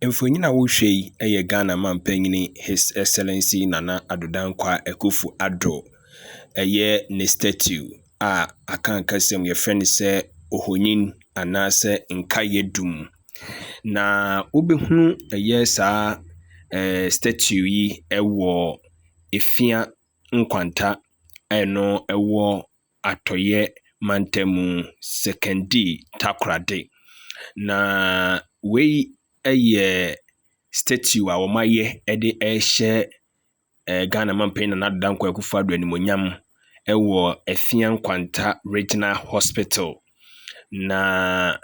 Mfonyina wohwe yi eye Ghana mampanyini His Excellency Nana Addo Dankwa Akufo-Addo eye ne statue a akankasem ye friend se ohonyin anase nkayedum na obehunu eye saa statue yi ewo efia nkwanta eno ewo atoye mantemu sekendi takrade na wei eye statue a womaye ede ehye Ghana mampanyina Nana Addo Dankwa Akufo-Addo animonyam ewo efia nkwanta regional hospital na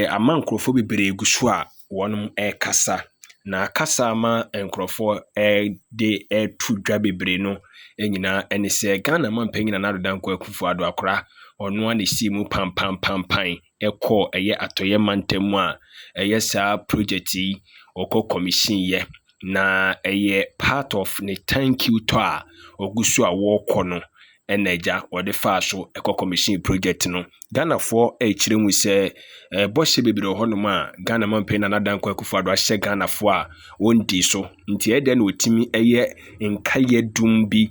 amankrofo bebre guso a wonum kasa na kasa ma enkrofo de tudwa bebre no enyina ene se Ghana mampanyina Nana Addo Dankwa Akufo-Addo akora ono ane simu pam ekọ eye atoye mantemu a eye sa project yi oko commission ye na eye part of ne thank you to a ogusu a wo no eneja ode fa so eko commission project no Ghana for kire mu se boshe bebere honum a Ghana mampanyina Nana Addo Dankwa Akufo-Addo ahye Ghana for a wondi so nti ede na otimi eye nkaye dum bi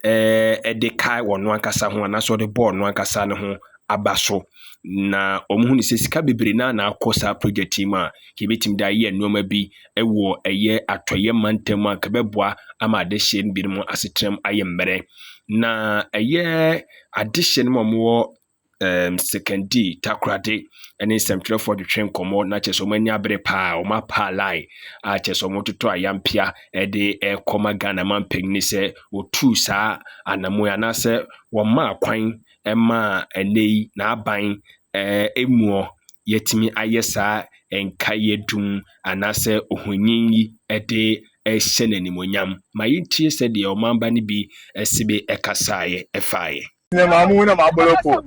ede kai wono ankasa ho na so de ball no ankasa ne ho abaso na omuhu ni sesika bebre na akosa project ma ke betim da ye noma bi ewo eye atoye mantem a kebeboa ama adehye bi mu asetrem ayembre na eye adehye no mo sekendi takrade ene semtre for the train komo na cheso mani abre pa o ma pa line a cheso mototo ayampia ede koma Ghana mampanyini se otu saa anamoya na se wo ma kwan ema enei na aban emuo yetimi ayesa enkayedum anase ohonyin yi ede ehye nanimonyam mayintie se de o mamba ne bi esibe ekasaye efaye ne mamu na maboloko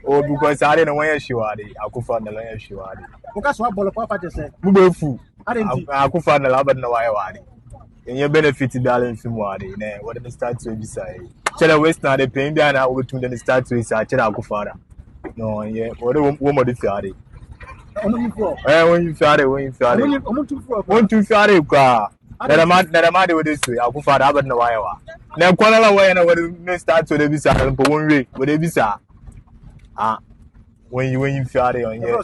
o because are na wan shiwade Akufo-Addo na wan shiwade muka so abolo kwa pate se mubefu Akufo-Addo na abad na wayewade enye benefit dalen fimu ade ne what the start to be say chere west na de pen bia na obetum de start to say chere Akufo-Addo no ye wo mo de fiade when you fiade won tu fiade kwa na ma de we de so Akufo-Addo abad na wayewa na kwana la waye na we start to de be say mpo wonwe we de be say when you fiade on ye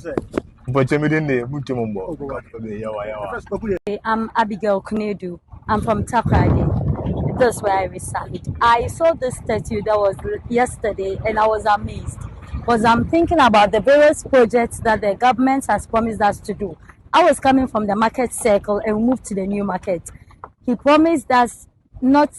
I'm Abigail Kunedu. I'm from Takrade. That's where I reside. I saw this statue that was yesterday and I was amazed because I'm thinking about the various projects that the government has promised us to do. I was coming from the market circle and moved to the new market. He promised us not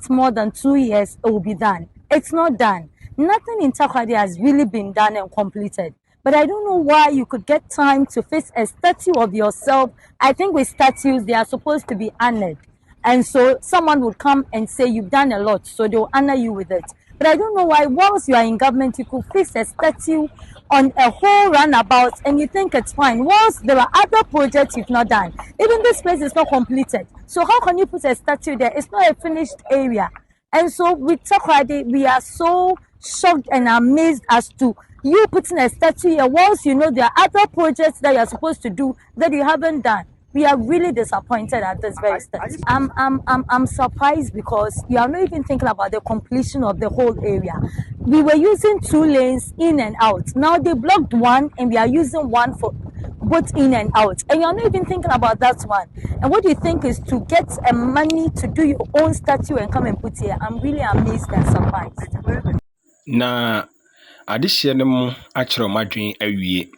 more than 2 years it will be done. It's not done. Nothing in Takrade has really been done and completed. But I don't know why you could get time to fix a statue of yourself. I think with statues, they are supposed to be honored. And so someone would come and say, you've done a lot, so they'll honor you with it. But I don't know why, once you are in government, you could fix a statue on a whole runabout and you think it's fine. Once there are other projects you've not done, even this place is not completed. So how can you put a statue there? It's not a finished area. And so with Takrade, we are so shocked and amazed as to you putting a statue here once you know there are other projects that you're supposed to do that you haven't done. We are really disappointed at this very stage. I'm surprised because you are not even thinking about the completion of the whole area. We were using 2 lanes in and out. Now they blocked one and we are using one for both in and out. And you're not even thinking about that one. And what you think is to get money to do your own statue and come and put here. I'm really amazed and surprised. Na adehye ne mu akere omadwen awie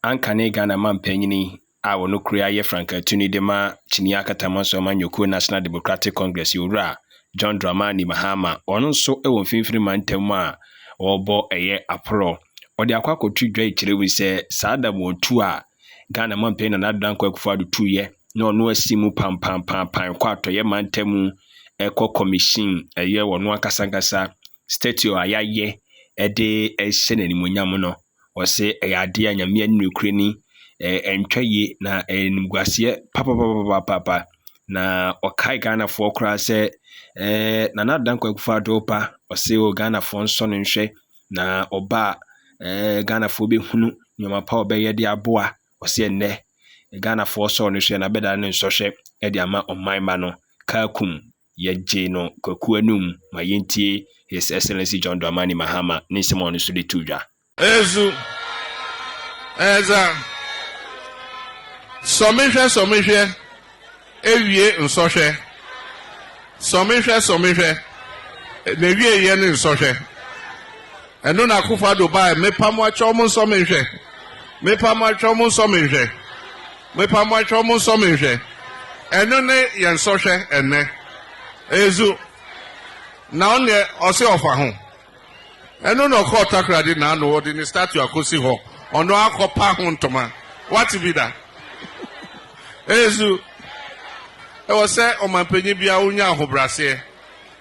anka ne Ghana mampanyini a wono kura ye Franka Tuni de ma chini akatamanso manyoko National Democratic Congress yura John Dramani Mahama ono nso ewo mfimfiri mantem a obo eye apro ode akwakotu dwa ikire wi se saada mo tu a Ghana mampanyina Nana Addo Dankwa Akufo-Addo tu ye na ono asimu pam kwa atoye mantem eko commission eye wono akasangasa statue ayaye ede ehye nanimonyam no wose eyade anyame anukure ni entwaye na enimguase papa na okai Ghana for kra se Nana Addo Dankwa Akufo-Addo pa wose o Ghana for nso no nhwe na oba Ghana for be hunu nyoma pa obeye de aboa wose enne Ghana for so no hwe na beda no Nsɔhwɛ e de ama ɔmanma no kakum ye no kwakuanum ma yentie His Excellency John Dramani Mahama ni nsɛm no so de tudwa. Ezu eza Nsɔhwɛ Ewie Nsɔhwɛ Nsɔhwɛ na wie ye ne Nsɔhwɛ eno na Akufo-Addo ba mepamo acho mo Nsɔhwɛ eno ne ye Nsɔhwɛ ene Ezu na on ye ose ofa ho eno no ko takrade na no odi ni statue akosi ho ono akopa ho ntoma what be that Ezu e wo se omampanyi bia onya ahobrase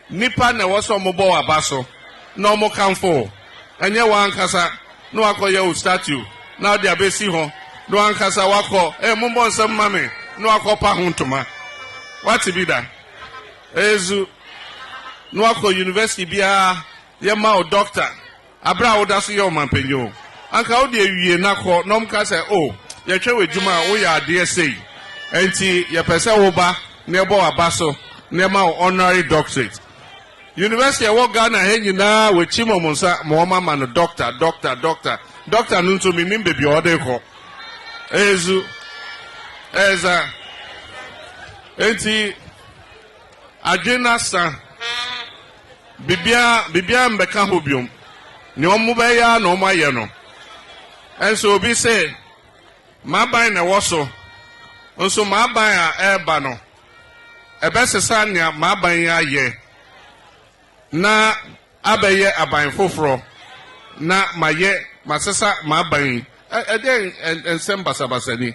nipa na wo so mo bo abaso na mo kamfo enye wa nkasa no akoye o statue na odi abesi ho no ankasa wako mo bo nsem mame no akopa ho ntoma what be that Ezu no akọ university bia ye ma o doctor abra o da so ye o mampanyo anka o de awie na kọ no mka say o ye twa wadwuma o ya ade sei enti ye pese wo ba na ebo abaso na ma honorary doctorate university e wo Ghana he nyina we chi mo monsa mo mama no doctor no nto mi bebi o de kọ Ezu eza enti adwena sa bibia mbeka ho biom ne omo be ya na omo aye no enso obi say maban na woso nso maban a eba no ebesesa ne maban ya ye na abaye aban foforo na maye masesa maban eden ensem basabasani